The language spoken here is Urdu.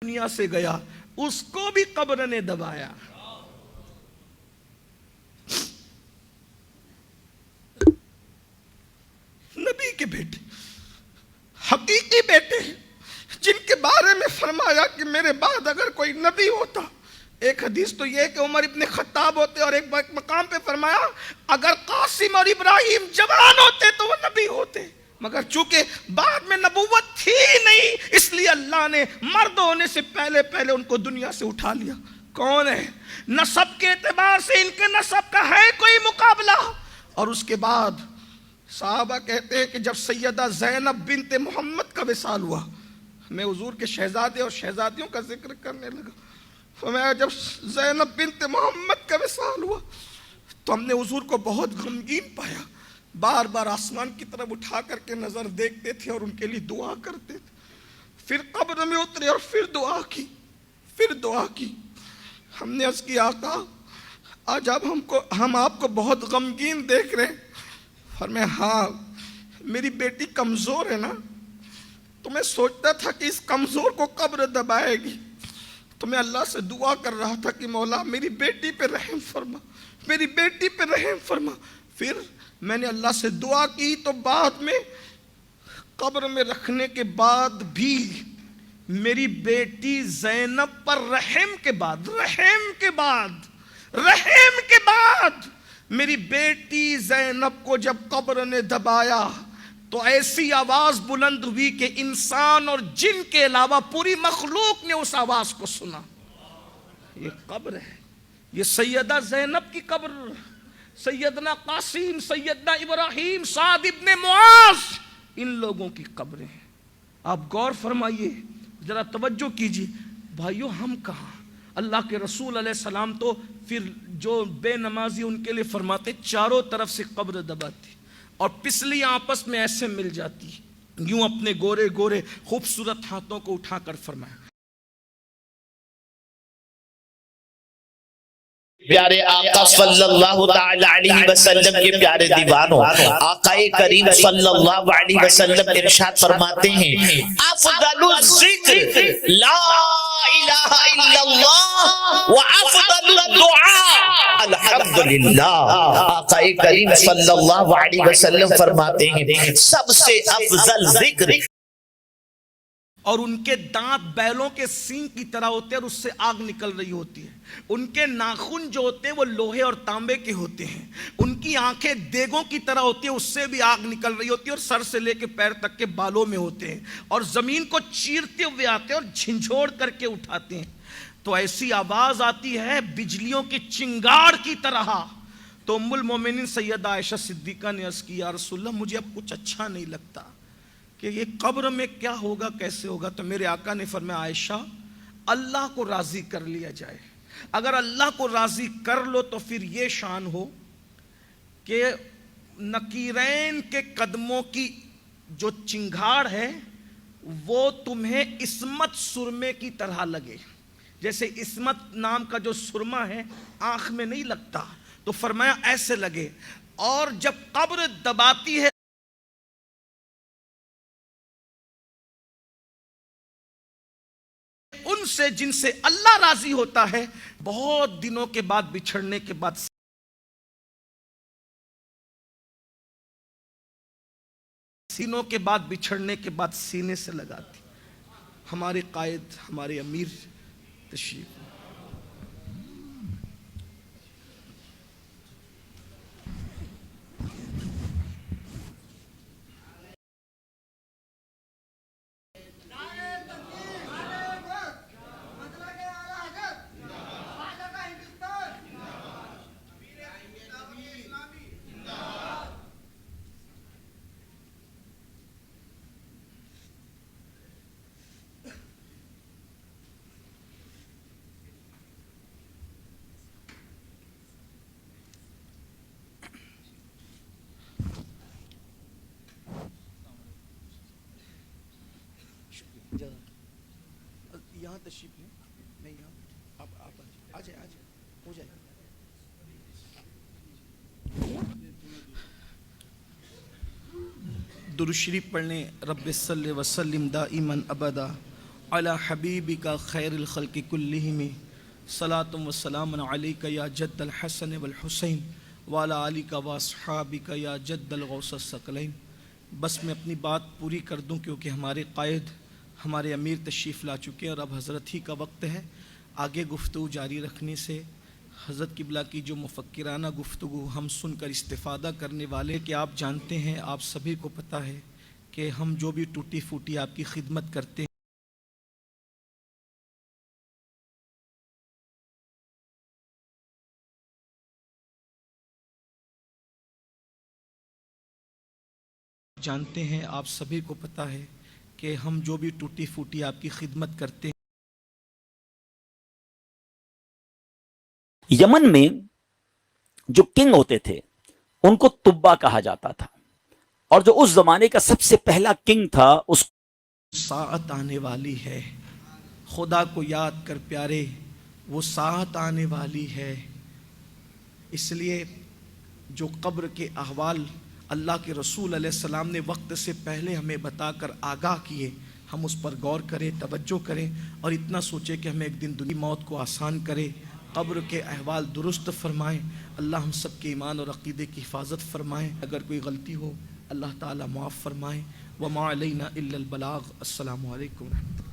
دنیا سے گیا اس کو بھی قبر نے دبایا. نبی کے بیٹے، حقیقی بیٹے، جن کے بارے میں فرمایا کہ میرے بعد اگر کوئی نبی ہوتا، ایک حدیث تو یہ کہ عمر ابن خطاب ہوتے، اور ایک مقام پہ فرمایا اگر قاسم اور ابراہیم جوان ہوتے تو وہ نبی ہوتے، مگر چونکہ بعد میں نبوت تھی نہیں اس لیے اللہ نے مرد ہونے سے پہلے ان کو دنیا سے اٹھا لیا. کون ہے؟ نسب کے اعتبار سے ان کے نسب کا ہے کوئی مقابلہ؟ اور اس کے بعد صحابہ کہتے ہیں کہ جب سیدہ زینب بنت محمد کا وصال ہوا، میں حضور کے شہزادے اور شہزادیوں کا ذکر کرنے لگا، فرمایا جب زینب بنت محمد کا وصال ہوا تو ہم نے حضور کو بہت غمگین پایا، بار بار آسمان کی طرف اٹھا کر کے نظر دیکھتے تھے اور ان کے لیے دعا کرتے تھے. پھر قبر میں اترے اور پھر دعا کی. ہم نے عرض کی آقا آج اب ہم آپ کو بہت غمگین دیکھ رہے ہیں. فرمایا ہاں میری بیٹی کمزور ہے نا، تو میں سوچتا تھا کہ اس کمزور کو قبر دبائے گی، تو میں اللہ سے دعا کر رہا تھا کہ مولا میری بیٹی پہ رحم فرما، میری بیٹی پہ رحم فرما. پھر میں نے اللہ سے دعا کی تو بعد میں قبر میں رکھنے کے بعد بھی میری بیٹی زینب پر رحم کے بعد میری بیٹی زینب کو جب قبر نے دبایا تو ایسی آواز بلند ہوئی کہ انسان اور جن کے علاوہ پوری مخلوق نے اس آواز کو سنا. یہ قبر ہے، یہ سیدہ زینب کی قبر، سیدنا قاسم، سیدنا ابراہیم، سعد ابن معاذ، ان لوگوں کی قبریں ہیں. آپ غور فرمائیے، ذرا توجہ کیجیے. بھائیو ہم کہاں؟ اللہ کے رسول علیہ السلام تو پھر جو بے نمازی ان کے لیے فرماتے چاروں طرف سے قبر دباتی اور پسلی آپس میں ایسے مل جاتی، یوں اپنے گورے گورے خوبصورت ہاتھوں کو اٹھا کر فرمایا. پیارے آقا صلی اللہ تعالی علیہ وسلم کے پیارے دیوانوں، آقا کریم صلی اللہ علیہ وسلم ارشاد فرماتے ہیں افضل الذکر لا الہ الا اللہ وافضل الدعاء الحمدللہ. آقا کریم صلی اللہ علیہ وسلم فرماتے ہیں سب سے افضل ذکر، اور ان کے دانت بیلوں کے سینگ کی طرح ہوتے ہیں اور اس سے آگ نکل رہی ہوتی ہے. ان کے ناخن جو ہوتے ہیں وہ لوہے اور تانبے کے ہوتے ہیں. ان کی آنکھیں دیگوں کی طرح ہوتی ہیں، اس سے بھی آگ نکل رہی ہوتی ہے، اور سر سے لے کے پیر تک کے بالوں میں ہوتے ہیں، اور زمین کو چیرتے ہوئے آتے ہیں اور جھنجھوڑ کر کے اٹھاتے ہیں. تو ایسی آواز آتی ہے بجلیوں کی چنگاڑ کی طرح. تو ام المومنین سیدہ عائشہ صدیقہ نے عرض کی یا رسول اللہ مجھے اب کچھ اچھا نہیں لگتا کہ یہ قبر میں کیا ہوگا، کیسے ہوگا. تو میرے آقا نے فرمایا عائشہ اللہ کو راضی کر لیا جائے. اگر اللہ کو راضی کر لو تو پھر یہ شان ہو کہ نکیرین کے قدموں کی جو چنگھاڑ ہے وہ تمہیں عصمت سرمے کی طرح لگے. جیسے عصمت نام کا جو سرما ہے آنکھ میں نہیں لگتا، تو فرمایا ایسے لگے. اور جب قبر دباتی ہے ان سے جن سے اللہ راضی ہوتا ہے، بہت دنوں کے بعد بچھڑنے کے بعد سینوں کے بعد بچھڑنے کے بعد سینے سے لگاتی. ہمارے قائد، ہمارے امیر تشریف. یہاں تشریف لیں، نہیں یہاں آپ آ جائیں ہو جائے. درود شریف پڑھنے. رب صلی وسلم دائما ابدا علی حبیبک خیر الخلق کلہم صلاۃ و سلام علیک یا جد الحسن والحسین وعلی آلک واصحابک یا جد الغوث الثقلین۔ بس میں اپنی بات پوری کر دوں کیونکہ ہمارے قائد ہمارے امیر تشریف لا چکے ہیں اور اب حضرت ہی کا وقت ہے۔ آگے گفتگو جاری رکھنے سے حضرت قبلہ کی جو مفکرانہ گفتگو ہم سن کر استفادہ کرنے والے کہ آپ جانتے ہیں، آپ سبھی کو پتہ ہے کہ ہم جو بھی ٹوٹی پھوٹی آپ کی خدمت کرتے ہیں آپ سبھی کو پتہ ہے کہ ہم جو بھی ٹوٹی پھوٹی آپ کی خدمت کرتے ہیں۔ یمن میں جو کنگ ہوتے تھے ان کو تبا کہا جاتا تھا، اور جو اس زمانے کا سب سے پہلا کنگ تھا اس ساعت آنے والی ہے، خدا کو یاد کر پیارے، وہ ساعت آنے والی ہے۔ اس لیے جو قبر کے احوال اللہ کے رسول علیہ السلام نے وقت سے پہلے ہمیں بتا کر آگاہ کیے، ہم اس پر غور کریں، توجہ کریں اور اتنا سوچیں کہ ہمیں ایک دن دنیا موت کو آسان کرے، قبر کے احوال درست فرمائیں۔ اللہ ہم سب کے ایمان اور عقیدے کی حفاظت فرمائیں۔ اگر کوئی غلطی ہو اللہ تعالیٰ معاف فرمائیں۔ وما علینا الا البلاغ۔ السلام علیکم ورحمۃ اللہ۔